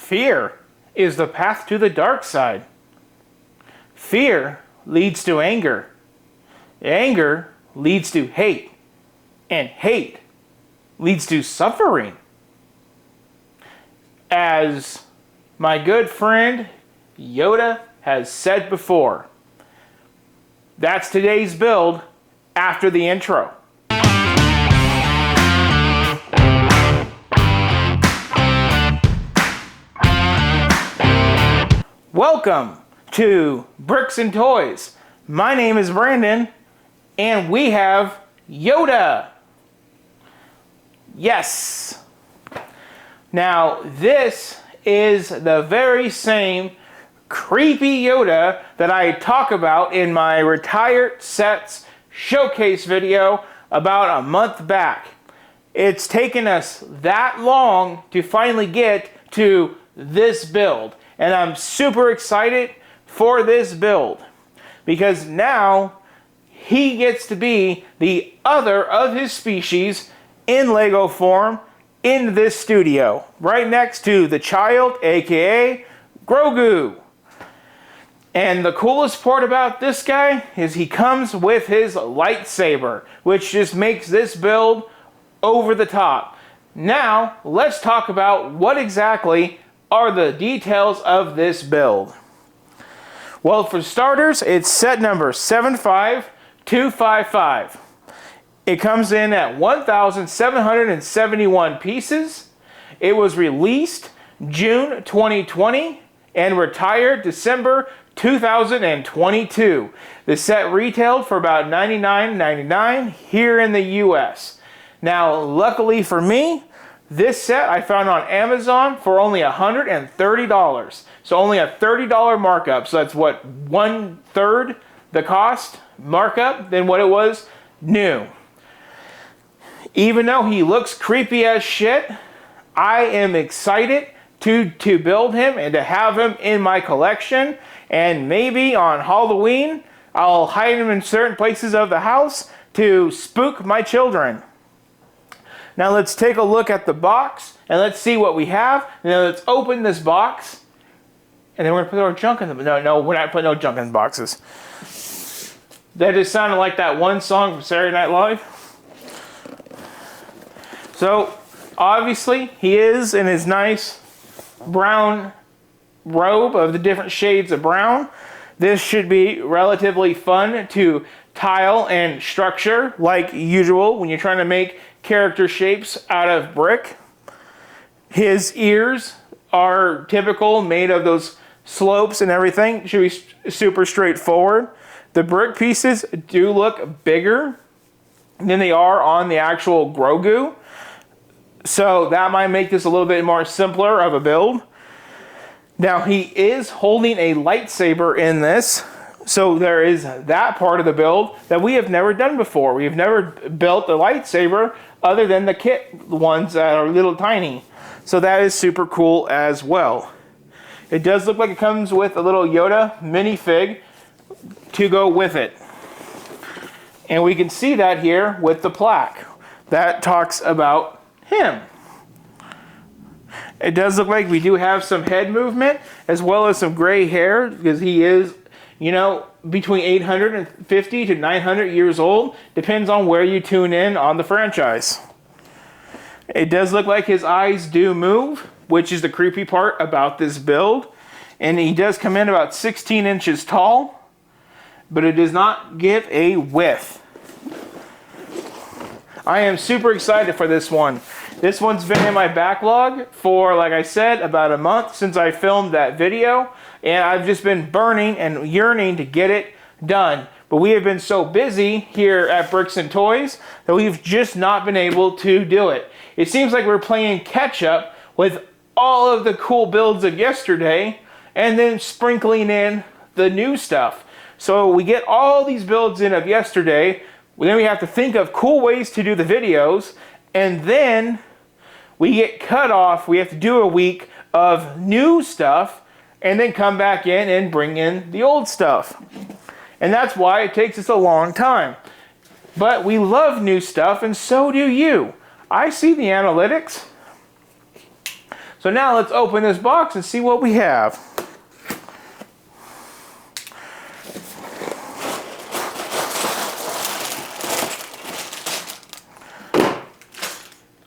Fear is the path to the dark side. Fear leads to anger. Anger leads to hate. And hate leads to suffering. As my good friend Yoda has said before, that's today's build after the intro. Welcome to Bricks and Toys. My name is Brandon, and we have Yoda. Yes. Now, this is the very same creepy Yoda that I talk about in my Retired Sets showcase video about a month back. It's taken us that long to finally get to this build. And I'm super excited for this build because now he gets to be the other of his species in Lego form in this studio, right next to the child, aka Grogu. And the coolest part about this guy is he comes with his lightsaber, which just makes this build over the top. Now, let's talk about what exactly are the details of this build. Well, for starters, it's set number 75255. It comes in at 1,771 pieces. It was released June 2020 and retired December 2022. The set retailed for about $99.99 here in the US. Now, luckily for me, this set I found on Amazon for only $130. So only a $30 markup. So that's what, 1/3 the cost markup than what it was new. Even though he looks creepy as shit, I am excited to build him and to have him in my collection. And maybe on Halloween, I'll hide him in certain places of the house to spook my children. Now let's take a look at the box and let's see what we have. Now let's open this box and then we're gonna put our junk in the, no, we're not putting no junk in the boxes. That just sounded like that one song from Saturday Night Live. So obviously he is in his nice brown robe of the different shades of brown. This should be relatively fun to tile and structure like usual when you're trying to make character shapes out of brick. His ears are typical, made of those slopes and everything. Should be super straightforward. The brick pieces do look bigger than they are on the actual Grogu. So that might make this a little bit more simpler of a build. Now he is holding a lightsaber in this. So there is that part of the build that we have never done before. We have never built a lightsaber other than the kit ones that are little tiny. So that is super cool as well. It does look like it comes with a little Yoda minifig to go with it. And we can see that here with the plaque. That talks about him. It does look like we do have some head movement as well as some gray hair because he is, you know, between 850 to 900 years old. Depends on where you tune in on the franchise. It does look like his eyes do move, which is the creepy part about this build. And he does come in about 16 inches tall, but it does not give a width. I am super excited for this one. This one's been in my backlog for, like I said, about a month since I filmed that video. And I've just been burning and yearning to get it done. But we have been so busy here at Bricks and Toys that we've just not been able to do it. It seems like we're playing catch up with all of the cool builds of yesterday and then sprinkling in the new stuff. So we get all these builds in of yesterday, then we have to think of cool ways to do the videos, and then we get cut off. We have to do a week of new stuff and then come back in and bring in the old stuff. And that's why it takes us a long time. But we love new stuff, and so do you. I see the analytics. So now let's open this box and see what we have.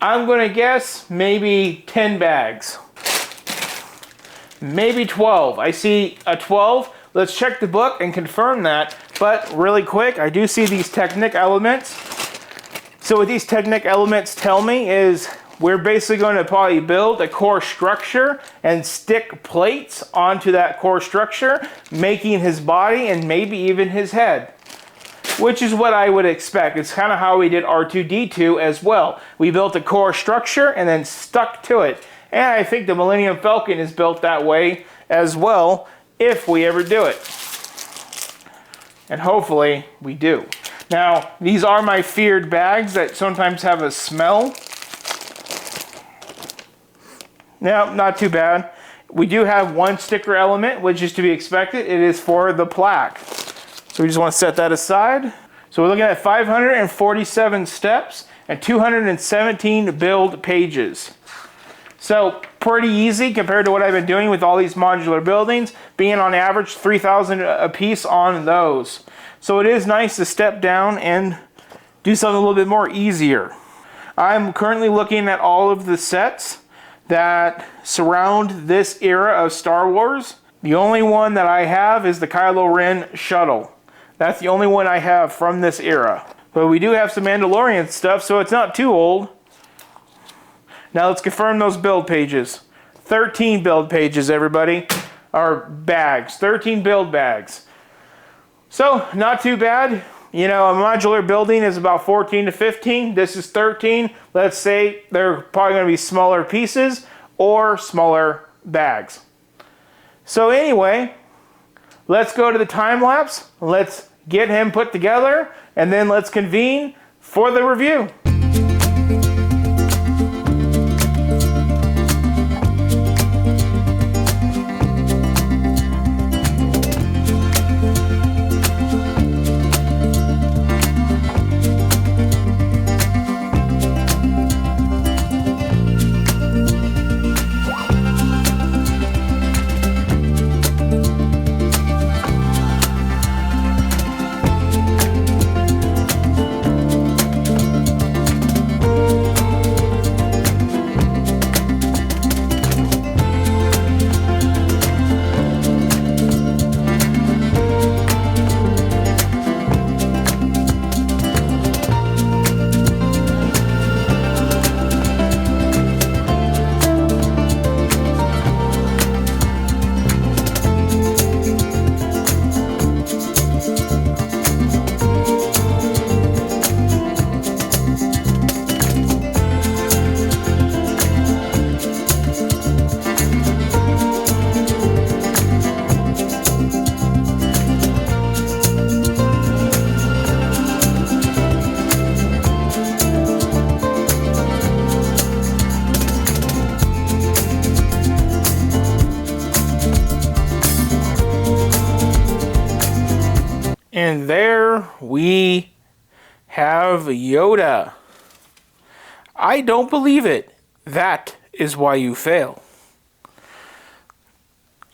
I'm going to guess maybe 10 bags. Maybe 12. I see a 12. Let's check the book and confirm that. But really quick, I do see these Technic elements. So what these Technic elements tell me is we're basically going to probably build a core structure and stick plates onto that core structure, making his body and maybe even his head. Which is what I would expect. It's kind of how we did R2-D2 as well. We built a core structure and then stuck to it. And I think the Millennium Falcon is built that way as well, if we ever do it. And hopefully we do. Now, these are my feared bags that sometimes have a smell. No, not too bad. We do have one sticker element, which is to be expected. It is for the plaque. So we just want to set that aside. So we're looking at 547 steps and 217 build pages. So pretty easy compared to what I've been doing with all these modular buildings, being on average 3,000 a piece on those. So it is nice to step down and do something a little bit more easier. I'm currently looking at all of the sets that surround this era of Star Wars. The only one that I have is the Kylo Ren shuttle. That's the only one I have from this era. But we do have some Mandalorian stuff, so it's not too old. Now let's confirm those build pages. 13 build pages, everybody. Or bags. 13 build bags. So, not too bad. You know, a modular building is about 14 to 15. This is 13. Let's say they're probably going to be smaller pieces or smaller bags. So anyway, let's go to the time lapse. Let's get him put together, and then let's convene for the review. And there we have Yoda. I don't believe it. That is why you fail.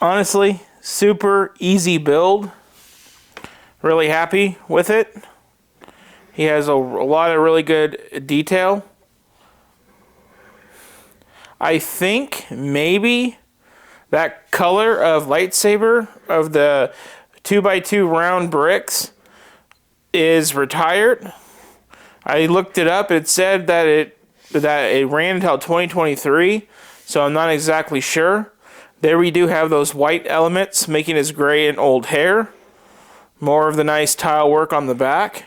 Honestly, super easy build. Really happy with it. He has a lot of really good detail. I think maybe that color of lightsaber of the 2x2 round bricks is retired. I looked it up. It said that it ran until 2023, so I'm not exactly sure. There we do have those white elements making his gray and old hair. More of the nice tile work on the back.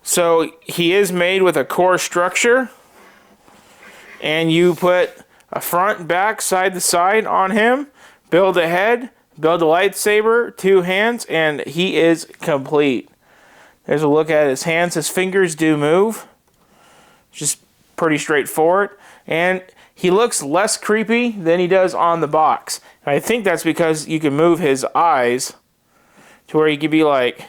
So he is made with a core structure, and you put a front, back, side to side on him. Build a head, build a lightsaber, 2 hands, and he is complete. There's a look at his hands. His fingers do move. Just pretty straightforward. And he looks less creepy than he does on the box. And I think that's because you can move his eyes to where he could be like,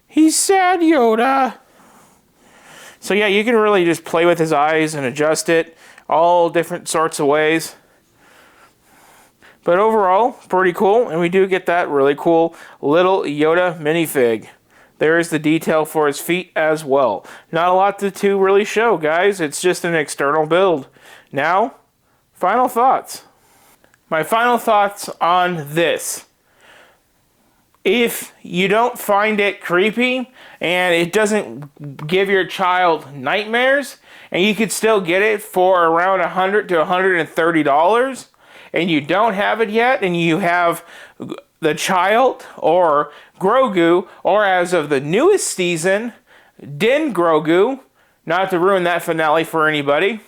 "He's sad, Yoda." So yeah, you can really just play with his eyes and adjust it all different sorts of ways. But overall, pretty cool, and we do get that really cool little Yoda minifig. There is the detail for his feet as well. Not a lot to really show, guys. It's just an external build. Now, final thoughts. My final thoughts on this. If you don't find it creepy and it doesn't give your child nightmares, and you could still get it for around $100 to $130, and you don't have it yet, and you have the child or Grogu, or as of the newest season, Din Grogu, not to ruin that finale for anybody.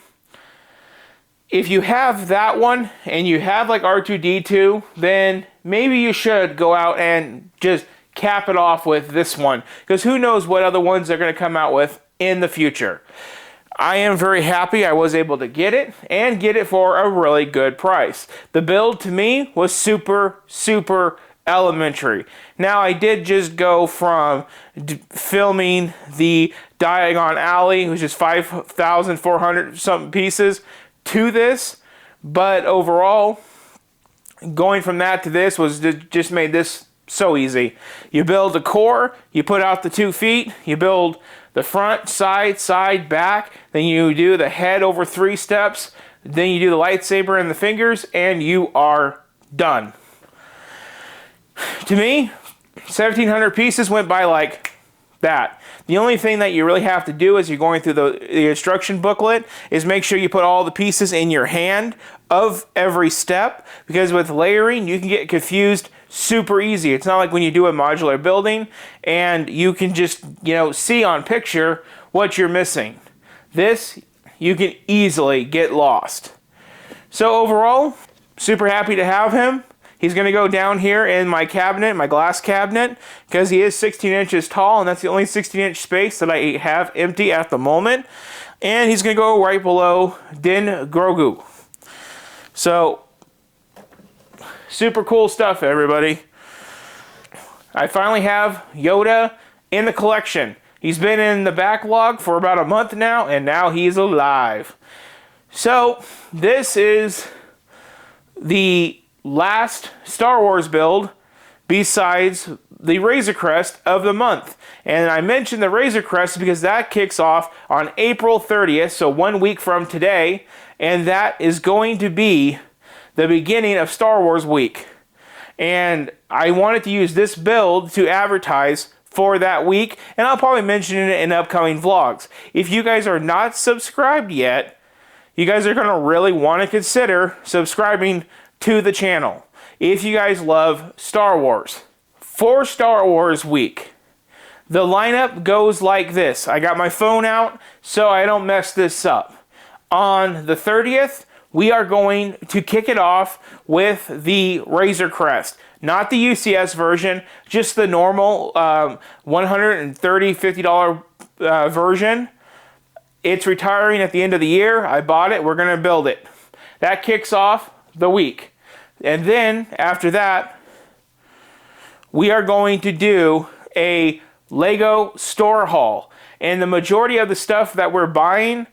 If you have that one and you have like R2-D2, then maybe you should go out and just cap it off with this one, because who knows what other ones they're going to come out with in the future. I am very happy I was able to get it, and get it for a really good price. The build to me was super, super elementary. Now I did just go from filming the Diagon Alley, which is 5,400 something pieces, to this, but overall, going from that to this was just made this so easy. You build a core, you put out the 2 feet, you build the front, side, back, then you do the head over 3 steps, then you do the lightsaber and the fingers, and you are done. To me, 1,700 pieces went by like that. The only thing that you really have to do as you're going through the instruction booklet is make sure you put all the pieces in your hand of every step, because with layering you can get confused super easy. It's not like when you do a modular building and you can just, see on picture what you're missing. This, you can easily get lost. So overall, super happy to have him. He's going to go down here in my cabinet, my glass cabinet, because he is 16 inches tall, and that's the only 16-inch space that I have empty at the moment. And he's going to go right below Din Grogu. So, super cool stuff, everybody. I finally have Yoda in the collection. He's been in the backlog for about a month now, and now he's alive. So, this is the last Star Wars build besides the Razor Crest of the month. And I mentioned the Razor Crest because that kicks off on April 30th, so 1 week from today, and that is going to be the beginning of Star Wars week. And I wanted to use this build to advertise for that week, and I'll probably mention it in upcoming vlogs. If you guys are not subscribed yet, you guys are going to really want to consider subscribing to the channel if you guys love Star Wars. For Star Wars week, the lineup goes like this. I got my phone out so I don't mess this up. On the 30th, we are going to kick it off with the Razor Crest. Not the UCS version, just the normal $130, $50 version. It's retiring at the end of the year. I bought it. We're going to build it. That kicks off the week. And then, after that, we are going to do a Lego store haul. And the majority of the stuff that we're buying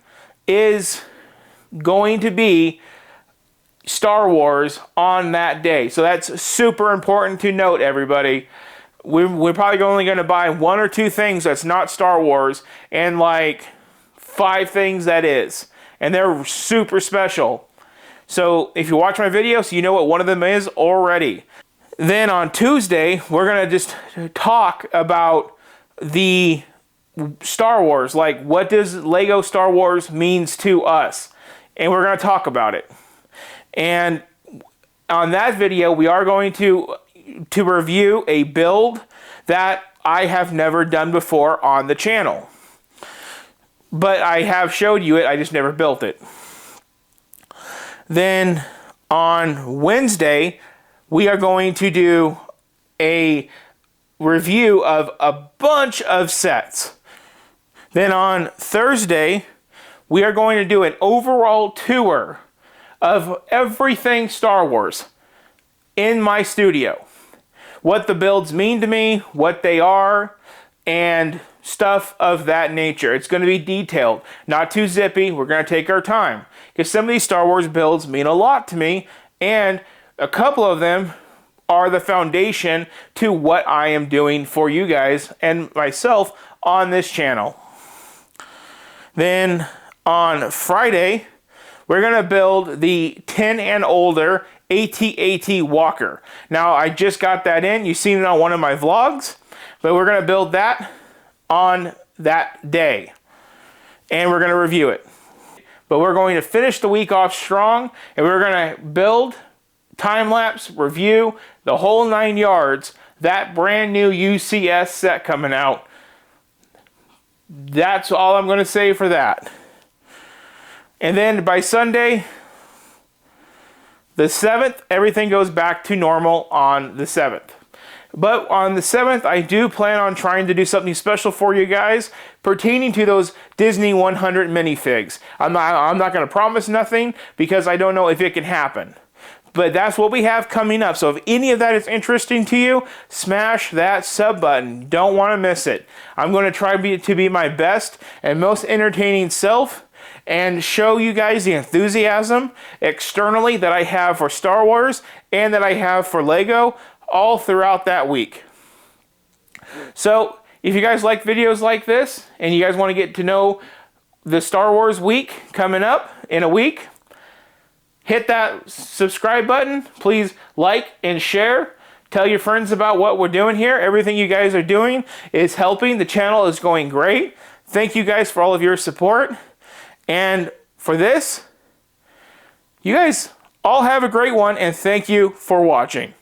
is going to be Star Wars on that day. So that's super important to note, everybody. We're probably only going to buy 1 or 2 things that's not Star Wars, and like 5 things that is. And they're super special. So if you watch my videos, you know what one of them is already. Then on Tuesday, we're going to just talk about the Star Wars. Like, what does Lego Star Wars means to us? And we're going to talk about it. And on that video, we are going to review a build that I have never done before on the channel. But I have showed you it, I just never built it. Then on Wednesday, we are going to do a review of a bunch of sets. Then on Thursday, we are going to do an overall tour of everything Star Wars in my studio. What the builds mean to me, what they are, and stuff of that nature. It's going to be detailed, not too zippy. We're going to take our time because some of these Star Wars builds mean a lot to me, and a couple of them are the foundation to what I am doing for you guys and myself on this channel. Then on Friday, we're going to build the 10 and older AT-AT Walker. Now, I just got that in. You've seen it on one of my vlogs, but we're going to build that on that day, and we're going to review it. But we're going to finish the week off strong, and we're going to build, time-lapse, review, the whole 9 yards, that brand new UCS set coming out. That's all I'm going to say for that. And then by Sunday, the 7th, everything goes back to normal on the 7th. But on the 7th, I do plan on trying to do something special for you guys pertaining to those Disney 100 minifigs. I'm not going to promise nothing because I don't know if it can happen. But that's what we have coming up. So if any of that is interesting to you, smash that sub button. Don't want to miss it. I'm going to try to be my best and most entertaining self and show you guys the enthusiasm externally that I have for Star Wars and that I have for Lego all throughout that week. So if you guys like videos like this and you guys want to get to know the Star Wars week coming up in a week, hit that subscribe button. Please like and share. Tell your friends about what we're doing here. Everything you guys are doing is helping. The channel is going great. Thank you guys for all of your support. And for this, you guys all have a great one, and thank you for watching.